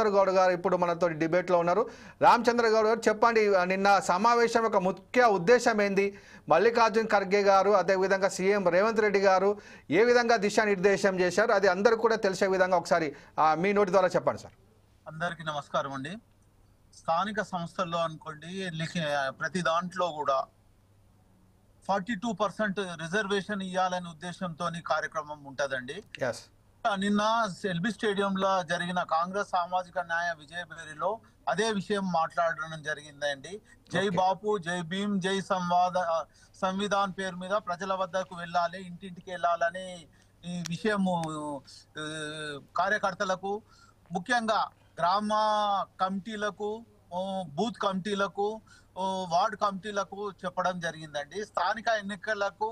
గౌడ్ గారు ఇప్పుడు మనతో డిబేట్లో ఉన్నారు. రామచంద్ర గౌడ్ గారు చెప్పండి, నిన్న సమావేశం యొక్క ముఖ్య ఉద్దేశం ఏంది? మల్లికార్జున్ ఖర్గే గారు అదేవిధంగా సీఎం రేవంత్ రెడ్డి గారు ఏ విధంగా దిశానిర్దేశం చేశారు, అది అందరూ కూడా తెలిసే విధంగా ఒకసారి మీ నోటి ద్వారా చెప్పండి సార్. అందరికీ నమస్కారం అండి. స్థానిక సంస్థల్లో అనుకోండి ప్రతి దాంట్లో కూడా 42% రిజర్వేషన్ ఇవ్వాలనే ఉద్దేశంతో కార్యక్రమం ఉంటుందండి. నిన్న ఎల్బీ స్టేడియంలో జరిగిన కాంగ్రెస్ సామాజిక న్యాయ విజయభేరిలో అదే విషయం మాట్లాడడం జరిగిందండి. జై బాపు, జై భీమ్, జై సంవిధాన్ పేరు మీద ప్రజల వద్దకు వెళ్ళాలి, ఇంటింటికి వెళ్ళాలని ఈ విషయము కార్యకర్తలకు, ముఖ్యంగా గ్రామ కమిటీలకు, బూత్ కమిటీలకు, వార్డు కమిటీలకు చెప్పడం జరిగిందండి. స్థానిక ఎన్నికలకు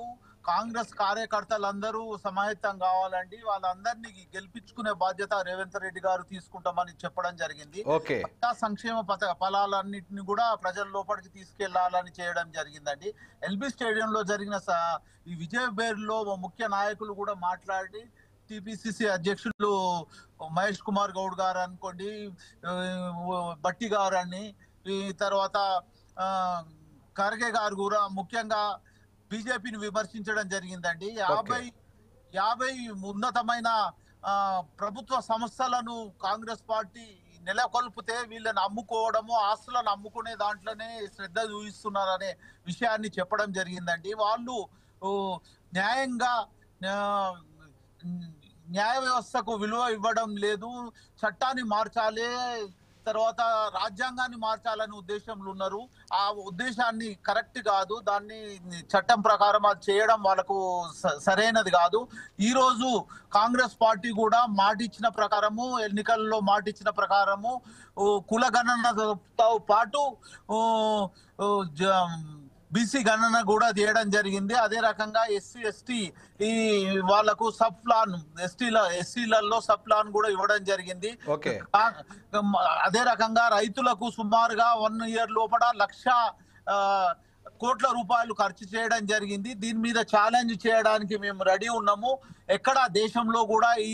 కాంగ్రెస్ కార్యకర్తలందరూ సమాయత్తం కావాలండి, వాళ్ళందరినీ గెలిపించుకునే బాధ్యత రేవంత్ రెడ్డి గారు తీసుకుంటామని చెప్పడం జరిగింది. సంక్షేమ ఫలాలన్నింటినీ కూడా ప్రజల లోపలికి తీసుకెళ్లాలని చేయడం జరిగిందండి. ఎల్బీ స్టేడియంలో జరిగిన ఈ విజయభేరిలో ముఖ్య నాయకులు కూడా మాట్లాడి, టిపిసిసి అధ్యక్షులు మహేష్ కుమార్ గౌడ్ గారు అనుకోండి, బట్టి గారు అని, ఈ తర్వాత ఖర్గే గారు కూడా ముఖ్యంగా బీజేపీని విమర్శించడం జరిగిందండి. 50 ఉన్నతమైన ప్రభుత్వ సంస్థలను కాంగ్రెస్ పార్టీ నెలకొల్పితే వీళ్ళని అమ్ముకోవడము, ఆస్తులను అమ్ముకునే దాంట్లోనే శ్రద్ధ చూపిస్తున్నారనే విషయాన్ని చెప్పడం జరిగిందండి. వాళ్ళు న్యాయంగా న్యాయ వ్యవస్థకు విలువ ఇవ్వడం లేదు, చట్టాన్ని మార్చాలి, తర్వాత రాజ్యాంగాన్ని మార్చాలనే ఉద్దేశంలో ఉన్నారు. ఆ ఉద్దేశాన్ని కరెక్ట్ కాదు, దాన్ని చట్టం ప్రకారం అది చేయడం వాళ్ళకు సరైనది కాదు. ఈ రోజు కాంగ్రెస్ పార్టీ కూడా మాటిచ్చిన ప్రకారము, ఎన్నికల్లో మాటిచ్చిన ప్రకారము కులగణనతో పాటు బీసీ గణన కూడా చేయడం జరిగింది. అదే రకంగా ఎస్సీ ఎస్టీ ఈ వాళ్లకు సబ్ ప్లాన్, ఎస్సీలలో సబ్ ప్లాన్ కూడా ఇవ్వడం జరిగింది. అదే రకంగా రైతులకు సుమారుగా 1 ఇయర్ లోపల 1,00,000 కోట్ల రూపాయలు ఖర్చు చేయడం జరిగింది. దీని మీద ఛాలెంజ్ చేయడానికి మేము రెడీ ఉన్నాము. ఎక్కడ దేశంలో కూడా ఈ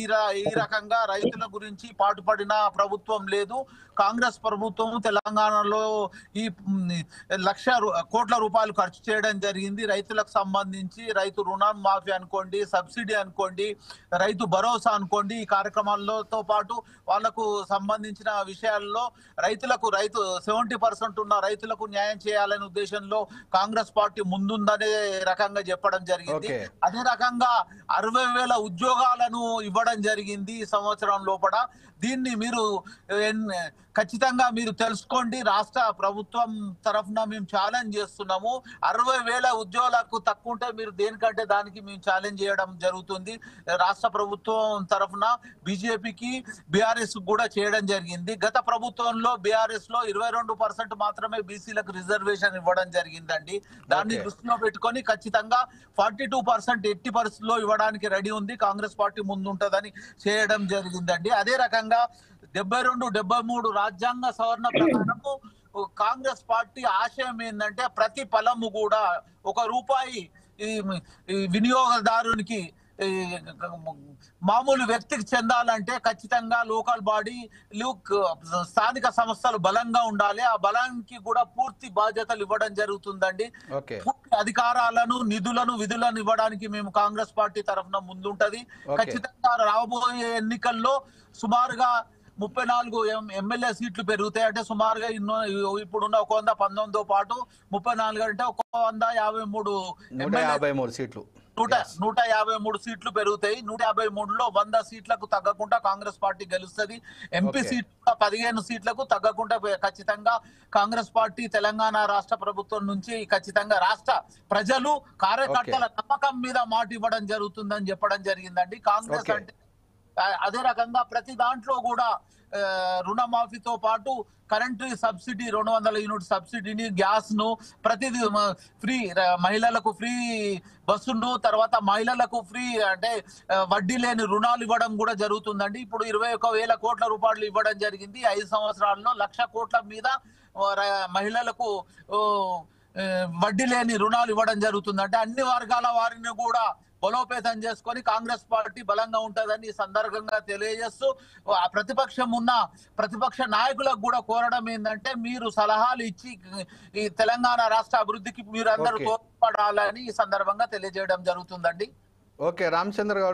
రకంగా రైతుల గురించి పాటుపడిన ప్రభుత్వం లేదు. కాంగ్రెస్ ప్రభుత్వం తెలంగాణలో ఈ 1,00,000 కోట్ల రూపాయలు ఖర్చు చేయడం జరిగింది. రైతులకు సంబంధించి రైతు రుణం మాఫీ అనుకోండి, సబ్సిడీ అనుకోండి, రైతు భరోసా అనుకోండి, ఈ కార్యక్రమాలతో పాటు వాళ్లకు సంబంధించిన విషయాల్లో రైతులకు 70% ఉన్న రైతులకు న్యాయం చేయాలనే ఉద్దేశంలో కాంగ్రెస్ పార్టీ ముందుందనే రకంగా చెప్పడం జరిగింది. అదే రకంగా 60,000 ఉద్యోగాలను ఇవ్వడం జరిగింది ఈ సంవత్సరం లోపల. దీన్ని మీరు ఖచ్చితంగా మీరు తెలుసుకోండి. రాష్ట్ర ప్రభుత్వం తరఫున మేము ఛాలెంజ్ చేస్తున్నాము. 60,000 ఉద్యోగాలకు తక్కువ ఉంటే మీరు దేనికంటే దానికి మేము ఛాలెంజ్ చేయడం జరుగుతుంది. రాష్ట్ర ప్రభుత్వం తరఫున బీజేపీకి, బీఆర్ఎస్ కూడా చేయడం జరిగింది. గత ప్రభుత్వంలో బీఆర్ఎస్ లో 22% మాత్రమే బీసీలకు రిజర్వేషన్ ఇవ్వడం జరిగిందండి. దాన్ని దృష్టిలో పెట్టుకొని ఖచ్చితంగా 42% ఎట్టి పరిస్థితుల్లో ఇవ్వడానికి రెడీ ఉంది. కాంగ్రెస్ పార్టీ ముందుంటదని చేయడం జరిగిందండి. అదే రకంగా 72, 73 రాజ్యాంగ సవరణ ప్రకారము కాంగ్రెస్ పార్టీ ఆశయం ఏంటంటే ప్రతి ఫలము కూడా ₹1 వినియోగదారునికి, మామూలు వ్యక్తికి చెందాలంటే ఖచ్చితంగా లోకల్ బాడీలు, స్థానిక సంస్థలు బలంగా ఉండాలి. ఆ బలానికి కూడా పూర్తి బాధ్యతలు ఇవ్వడం జరుగుతుందండి. పూర్తి అధికారాలను, నిధులను, విధులను ఇవ్వడానికి మేము కాంగ్రెస్ పార్టీ తరఫున ముందుంటది. ఖచ్చితంగా రాబోయే ఎన్నికల్లో సుమారుగా 34 ఎమ్మెల్యే సీట్లు పెరుగుతాయి. అంటే సుమారుగా ఇప్పుడున్న 119తో పాటు 34 అంటే 153 సీట్లు, 153 సీట్లు పెరుగుతాయి. 153లో 100 సీట్లకు తగ్గకుండా కాంగ్రెస్ పార్టీ గెలుస్తుంది. ఎంపీ సీట్లు 15 సీట్లకు తగ్గకుండా ఖచ్చితంగా కాంగ్రెస్ పార్టీ తెలంగాణ రాష్ట్ర ప్రభుత్వం నుంచి ఖచ్చితంగా రాష్ట్ర ప్రజలు, కార్యకర్తల నమ్మకం మీద మాట ఇవ్వడం జరుగుతుందని చెప్పడం జరిగిందండి. కాంగ్రెస్ అంటే అదే రకంగా ప్రతి దాంట్లో కూడా రుణమాఫీతో పాటు కరెంటు సబ్సిడీ, 200 యూనిట్ సబ్సిడీని, గ్యాస్ ను, ప్రతిదీ ఫ్రీ, మహిళలకు ఫ్రీ బస్సును, తర్వాత మహిళలకు ఫ్రీ అంటే వడ్డీ లేని రుణాలు ఇవ్వడం కూడా జరుగుతుందండి. ఇప్పుడు 21,000 కోట్ల రూపాయలు ఇవ్వడం జరిగింది. 5 సంవత్సరాల్లో 1,00,000 కోట్ల మీద మహిళలకు వడ్డీ లేని రుణాలు ఇవ్వడం జరుగుతుంది. అంటే అన్ని వర్గాల వారిని కూడా బలోపేతం చేసుకొని కాంగ్రెస్ పార్టీ బలంగా ఉంటుందని ఈ సందర్భంగా తెలియజేస్తూ ఆ ప్రతిపక్ష నాయకులకు కూడా కోరడం ఏంటంటే మీరు సలహాలు ఇచ్చి ఈ తెలంగాణ రాష్ట్ర అభివృద్ధికి మీరు అందరూ తోడ్పడాలని ఈ సందర్భంగా తెలియజేయడం జరుగుతుందండి. ఓకే రామచంద్ర గౌడ్.